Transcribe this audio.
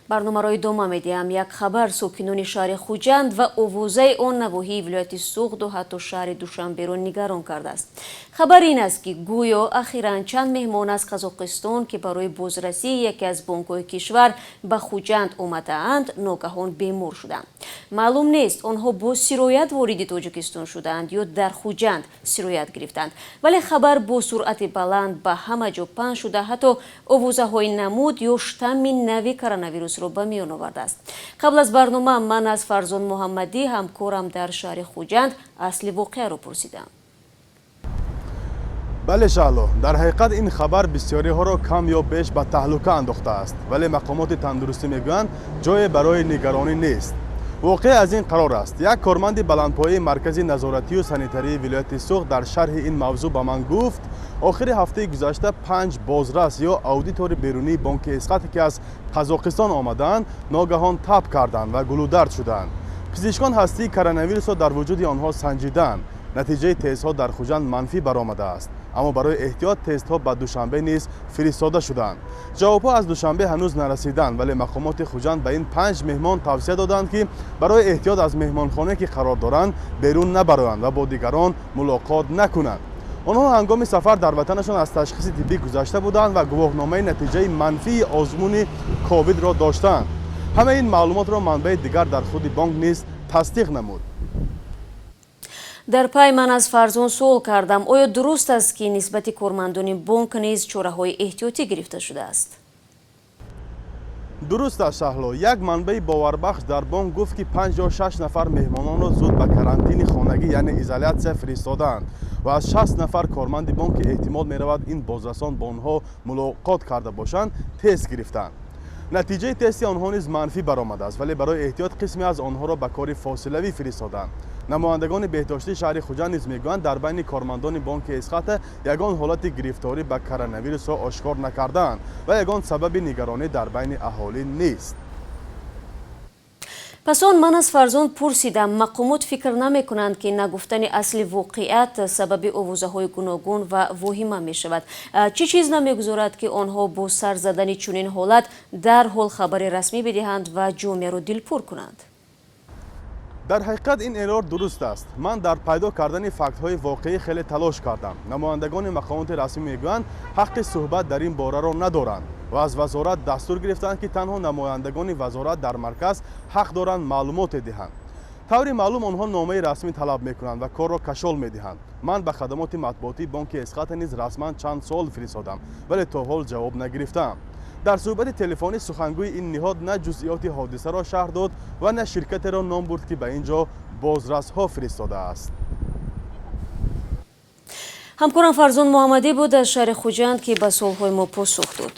برنامه را ادامه میدیم. یک خبر ساکنان شهر خوجند و اووزه آن نواحی ولایت سوخت و حتی شهر دوشنبه را نگران کرده است. خبر این است که گویا اخیراً چند مهمان از قزاقستان که برای بازرسی یکی از بانک‌های کشور به خوجند آمده‌اند ناگهان بیمار شدند. معلوم نیست آنها با سرایت وارد تاجیکستان شدند یا در خوجند سرایت گرفتند، ولی خبر با سرعت بلند به همه جا پخش شده حتی اووزه‌های نمود یا شتم نوی کرونا را به میان آورده است. قبل از برنامه من از فرزان محمدی همکارم در شهر خوجند اصل واقعه را پرسیدم. بله شالو، در حقیقت این خبر بسیاری ها را کم یا بیش به تهلکه انداخته است، ولی مقامات تندرستی میگویند جای برای نگرانی نیست. واقع از این قرار است. یک کارمند بلندپایه مرکز نظارتی و سانیتری ولایت سوخت در شرح این موضوع به من گفت آخر هفته گذشته 5 بازرس یا اودیتور بیرونی بانک اسقاط که از قزاقستان آمدند ناگهان تب کردند و گلودرد شدند. پزشکان هستی کرونا ویروس را در وجود آنها سنجیدند. نتیجه تست‌ها در خوجند منفی برآمده است، اما برای احتیاط تست‌ها به دوشنبه نیز فرستاده شدند. جوابها از دوشنبه هنوز نرسیدند، ولی مقامات خوجند به این 5 مهمان توصیه دادند که برای احتیاط از مهمانخانه که قرار دارند بیرون نبروند و با دیگران ملاقات نکنند. آنها هنگام سفر در وطنشان از تشخیص طبی گذشته بودند و گواهنامه نتیجه منفی آزمون کووید را داشتند. همه این معلومات را منبع دیگر در خود بانک نیز تصدیق نمود. در پای من از فرزان سوال کردم آیا درست است که نسبت کارمندان بانک نیز چاره‌های احتیاطی گرفته شده است؟ درست است شهلا. یک منبع باوربخش در بانک گفت که 5 یا 6 نفر مهمانان را زود به کرانتین خانگی یعنی ایزولیاسیون فرستادند و از 60 نفر کارمند بانک که احتمال می رود این بازرسان با آنها ملاقات کرده باشند تست گرفتند. نتیجه تست آنها نیز منفی برآمده است، ولی برای احتیاط قسمی از آنها را به کار فاصلوی فرستادند. نمایندگان بهداشتی شهر خوجند نیز میگویند در بین کارمندان بانک اسقاط یگان حالت گرفتاری به کرونا ویروس را آشکار نکردند و یگان سبب نگرانی در بین اهالی نیست. پس من از فرزان پرسیدم مقامات فکر نمی کنند که نگفتن اصل واقعیت سبب اووزه‌های گوناگون و واهمه می شود. چه چیز نمیگذارد که آنها با سر زدن چنین حالت در حال خبر رسمی بدهند و جامعه را دلپور کنند؟ در حقیقت این ادعا درست است. من در پیدا کردن فکت های واقعی خیلی تلاش کردم. نمایندگان مقامات رسمی میگویند حق صحبت در این باره را ندارند و از وزارت دستور گرفتند که تنها نمایندگان وزارت در مرکز حق دارند معلومات دهند. طوری معلوم آنها نامه رسمی طلب میکنند و کار را کشال میدهند. من به خدمات مطبوعاتی بانک اسقاط نیز رسما چند سوال فرستادم، ولی تا حال جواب نگرفتم. در صحبت تلفنی سخنگوی این نهاد نه جزئیات حادثه را شرح داد و نه شرکت را نام برد که به اینجا بازرس‌ها فرستاده است. همکارم فرزان محمدی بود از شهر خوجند که به سوال‌های ما پاسخ داد.